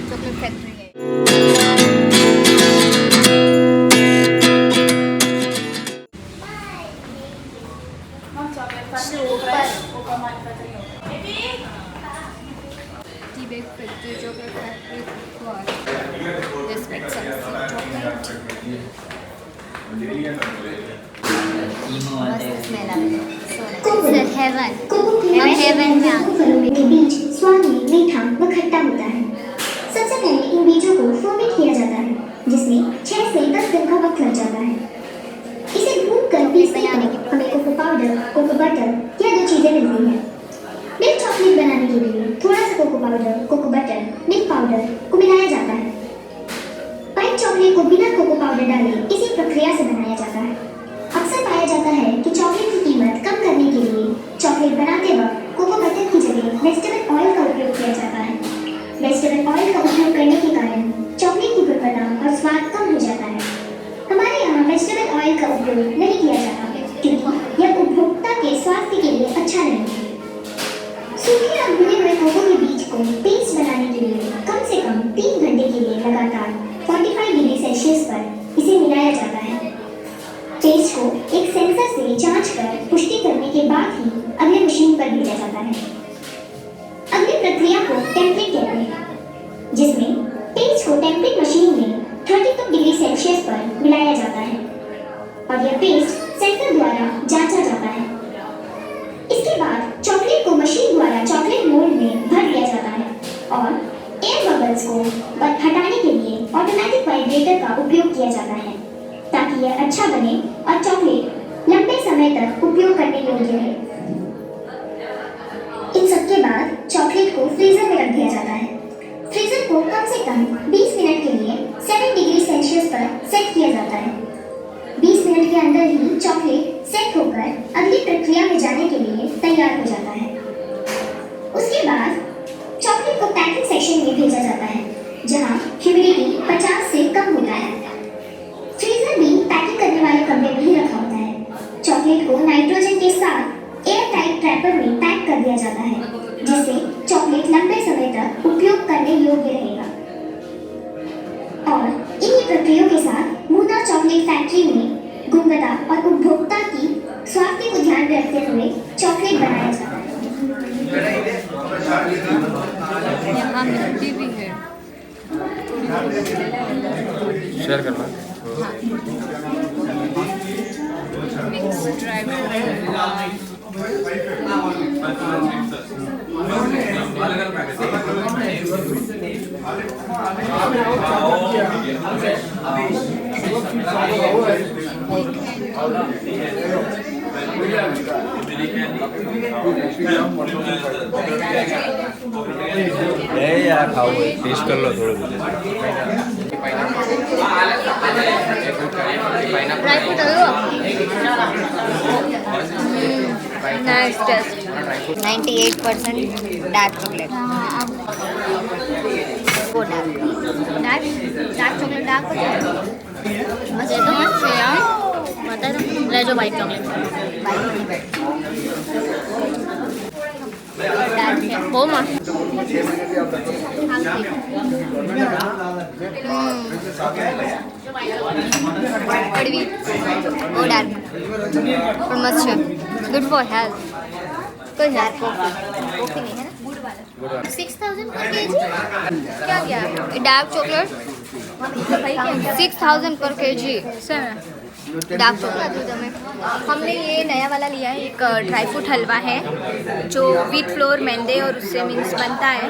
Chocolate factory है। Tea bag factory, chocolate factory, this expensive chocolate. मस्त smell आ रही है। हेवन, हम हेवन में आ गए। फलों के बीज स्वाद में मीठा व खट्टा होता है। सबसे पहले इन बीजों को फर्मेंट किया जाता है, जिसमें 6 से 10 दिन का वक्त लग जाता है। इसे भूनकर पीसने पर हमें कोको पाउडर, कोको बटर या 2 चीजें मिलती हैं। मिल्क चॉकलेट बनाने के लिए थोड़ा सा cocoa powder, cocoa butter, milk powder को मिलाया जाता है। व्हाइट चॉकलेट को बिना कोको पाउडर डाले इसी प्रक्रिया से बनाया जाता है। अक्सर पाया जाता है कि चॉकलेट की कीमत कम करने के लिए चॉकलेट बनाते वक्त कोको बटर की जगह वेजिटेबल ऑयल का उपयोग किया जाता है। वेजिटेबल ऑयल का उपयोग करने के कारण चॉकलेट की गुणवत्ता और स्वाद कम हो जाता है। हमारे यहाँ वेजिटेबल ऑयल का उपयोग नहीं किया जाता क्योंकि यह उपभोक्ता के स्वास्थ्य के लिए अच्छा नहीं है। सूखे और भुने हुए कोको के बीज को पेस्ट बनाने के लिए कम से कम 3 घंटे के लिए लगातार 45 डिग्री सेल्सियस पर इसे मिलाया जाता है। पेस्ट को एक सेंसर से जांच कर पुष्टि करने के बाद ही अगले मशीन पर भेजा जाता है। अगली प्रक्रिया को टेम्परिंग कहते हैं, जिसमें पेस्ट को टेम्परिंग मशीन में 32 डिग्री सेल्सियस पर मिलाया जाता है और यह पेस्ट सेंसर द्वारा जांचा जाता है। इसके बाद चॉकलेट को मशीन द्वारा चॉकलेट मोल्ड में भर दिया जाता है और एयर बबल्स को हटाने के लिए ऑटोमेटिक वाइब्रेटर का उपयोग किया जाता है ताकि यह अच्छा बने और चॉकलेट लंबे समय तक उपयोग करने योग्य रहे। इन सब के बाद चॉकलेट को फ्रीजर में रख दिया जाता है। फ्रीजर को कम से कम 20 मिनट के लिए 7 डिग्री सेल्सियस पर सेट किया जाता है। 20 मिनट के अंदर ही चॉकलेट सेट होकर अगली प्रक्रिया में जाने के लिए तैयार हो जाता है। उसके बाद चॉकलेट को पैकिंग सेक्शन में भेजा जाता है, जहां ह्यूमिडिटी 50 से कम होता है। फ्रीजर भी पैकिंग करने वाले कमरे में ही रखा होता है। चॉकलेट को नाइट्रोजन के साथ एयर टाइट ट्रैपर में पैक कर दिया जाता है, जिससे चॉकलेट लंबे समय तक उपयोग करने योग्य रहेगा। और इन्हीं प्रक्रियाओं के साथ मूना चॉकलेट फैक्ट्री में गुणवत्ता और उपभोक्ता की स्वास्थ्य को ध्यान में रखते हुए चॉकलेट बनाया जाता है। यहाँ मिलती भी है। शेयर करना। मिक्स ड्राई यार खाओ, टेस्ट कर लो थोड़ा मुझे। Nice test. 98% dark chocolate. वो डार्क चॉकलेट डार्क मस्त है। तो मस्त है यार। बता दो ले जो वाइट चॉकलेट डार्क है वो मस्त। कड़वी वो डार्क और मस्त है। Good for health. कोई हेल्थ कॉफी नहीं है ना। 6000 पर केजी क्या क्या डार्क चॉकलेट 6000 पर केजी से डार्क चॉकलेट दूध में। हमने ये नया वाला लिया है, एक ड्राई फ्रूट हलवा है जो व्हीट फ्लोर मैदे और उससे मीन्स बनता है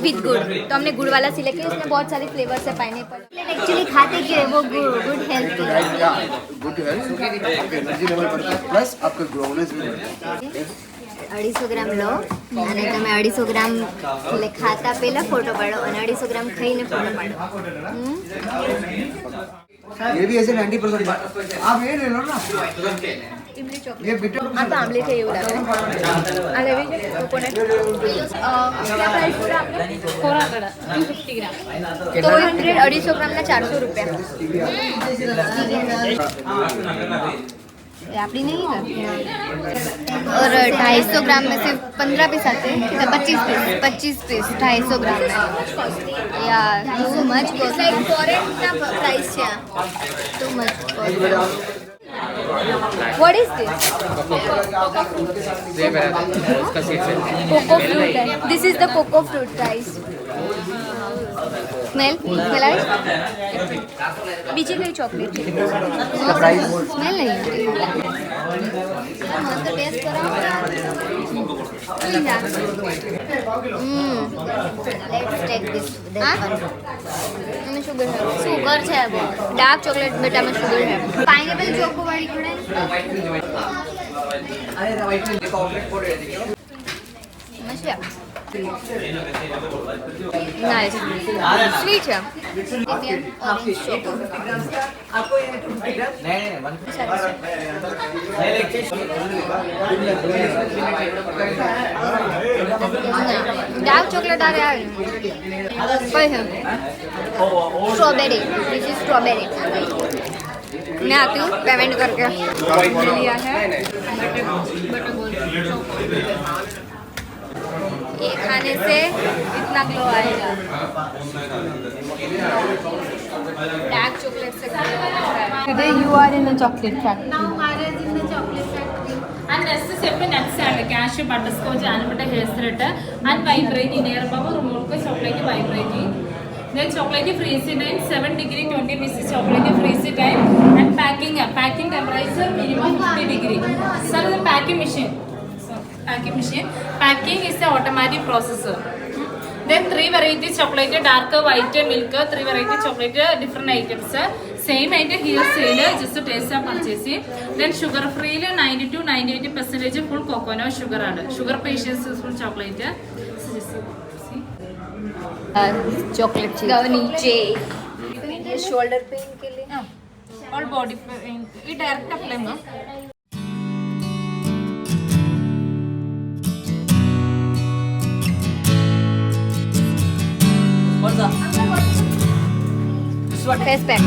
विद गुड़। तो हमने गुड़ वाला सिलेक्ट किया, इसमें बहुत सारे फ्लेवर्स है। पाइनएप्पल एक्चुअली खाते क्यों है वो गुड हेल्थ के लिए। गुड हेल्थ आपका एनर्जी लेवल बढ़ता है प्लस आपका ग्रोनेस भी बढ़ता है। 250 ग्राम लो અને તમે 250 ગ્રામ એટલે ખાતા પહેલા ફોટો પાડો અને 250 ગ્રામ ખાઈને ફોટો પાડો। ये भी ऐसे 90% आप ये ले लो ना। ये बिटर આ તો આંબલી છે એવું લાગે। આ લેવી છે કોકોનટ। क्या प्राइस बोला आपने? 450 ग्राम। तो 250 ग्राम ना 400 रुपया। ये आपकी नहीं है। और 250 ग्राम में सिर्फ 15 पीस आते हैं, 25 पीस 250 ग्राम में। या टू मच कॉस्ट, फॉरेन का प्राइस है, too much cost. What is this? Cocoa fruit है, this is the cocoa fruit price. Smell बीचे कई चॉकलेट स्मेल नहीं आती। मस्त टेस्ट करो। Let's take this. शुगर है, शुगर है वो डार्क चॉकलेट बेटा में शुगर है। पाइनएप्पल चोको वाली खड़े मस्त नाइस स्वीट है। Indian orange choco dark chocolate आ रहा है। Strawberry, this is strawberry. मैं आती हूँ पेमेंट करके। लिया है ये खाने से इतना ग्लो आएगा। डार्क चॉकलेट से Today you are in a chocolate factory. Now Maharaj in the chocolate factory. And next step nuts and cashew, butterscotch, almond, hazelnut, and vibrating air bubble. Remote chocolate vibrating. Then chocolate freezing time 7 degree 20 minutes chocolate freezing time and packing temperature minimum 50 degree. Sir, the packing machine. Packing is the automatic processor. Then 3 variety chocolate, dark, white, milk, 3 variety chocolate, different items. Same item here sale, just to taste and purchasing. Then sugar free 90 to 98% full coconut sugar added. Sugar patients full chocolate. Chocolate नीचे ये shoulder pain के लिए All body paint. ये direct apply ना. Face pack.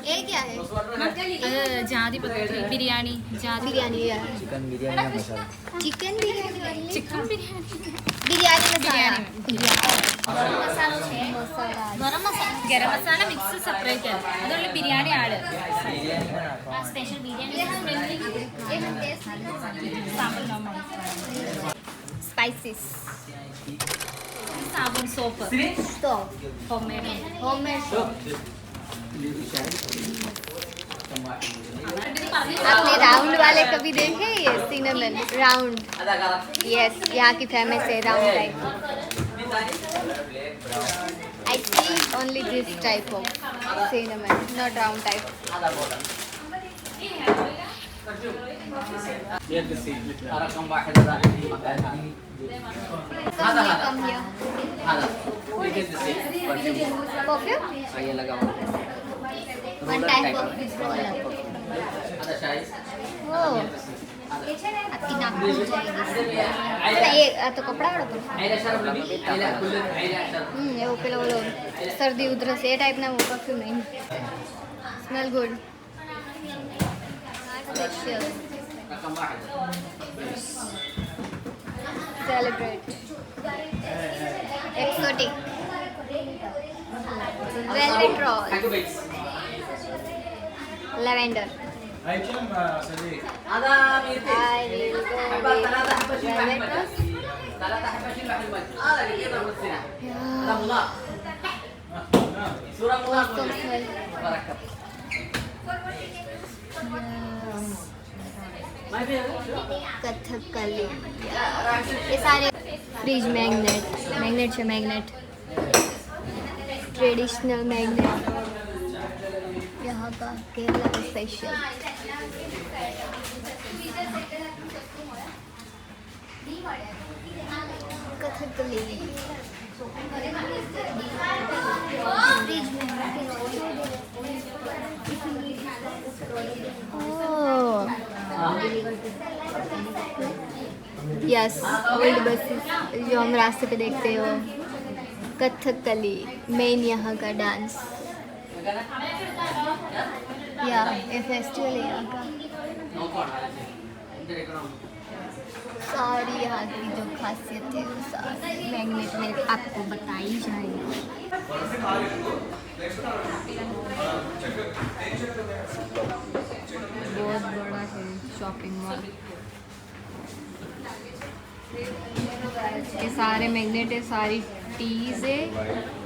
ये क्या है? जादी पत्ती बिरयानी बिरयानी है। चिकन बिरयानी का masala. Chicken biryani chicken biryani biryani masala garam masala mix separate है ಅದರಲ್ಲಿ biryani add special biryani sample normal spices साबुन सोप stop homemade soap। आपने राउंड वाले कभी देखे? ये सिनेमन राउंड, यस यहाँ की फेमस है round type. I see only this type of cinnamon, not round type. Come here. Perfume? One type of roller. Oh. आपकी नाक टूट जाएगी। ये तो कपड़ा वाला ये वो पेला बोलो सर्दी उधरस ये टाइप ना वो परफ्यूम नहीं। Smell good. Celebrate exotic velvet rose lavender. I will go with velvet rose. Awesome smell. Kathakali ये सारे फ्रिज मैग्नेट है मैग्नेट ट्रेडिशनल मैग्नेट यहाँ का केरला का special. Kathakali yes, old buses जो हम रास्ते पे देखते हो, कथकली मेन यहाँ का डांस, या ये फेस्टिवल है यहाँ का। सारी यहाँ की जो खासियत है वो सारी मैग्नेट में आपको बताई जाएगी। बहुत बड़ा है शॉपिंग मॉल। ये सारे मैग्नेट है, सारी टीज है,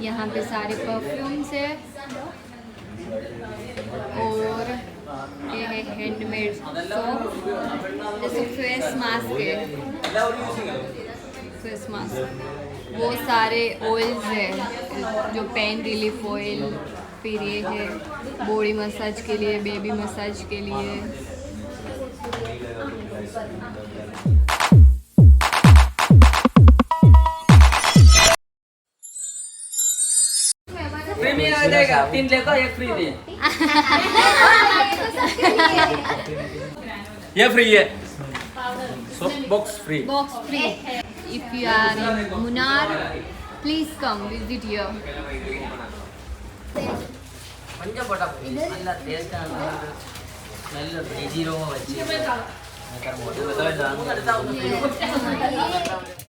यहाँ पे सारे परफ्यूम्स है, और ये है हैंडमेड सोप, जैसे फेस मास्क है, फेस मास्क, वो सारे ऑयल्स है, जो पेन रिलीफ ऑयल, फिर ये है बॉडी मसाज के लिए, बेबी मसाज के लिए। प्रीमियम आ जाएगा, 3 लेको 1 फ्री दे। ये फ्री है, soap box free. Box free. If you are in Munnar, please come visit here. கொஞ்சம் போட்டா நல்ல டேஸ்டா இருக்கும். நல்ல ஜீரோவா வச்சு. Yes.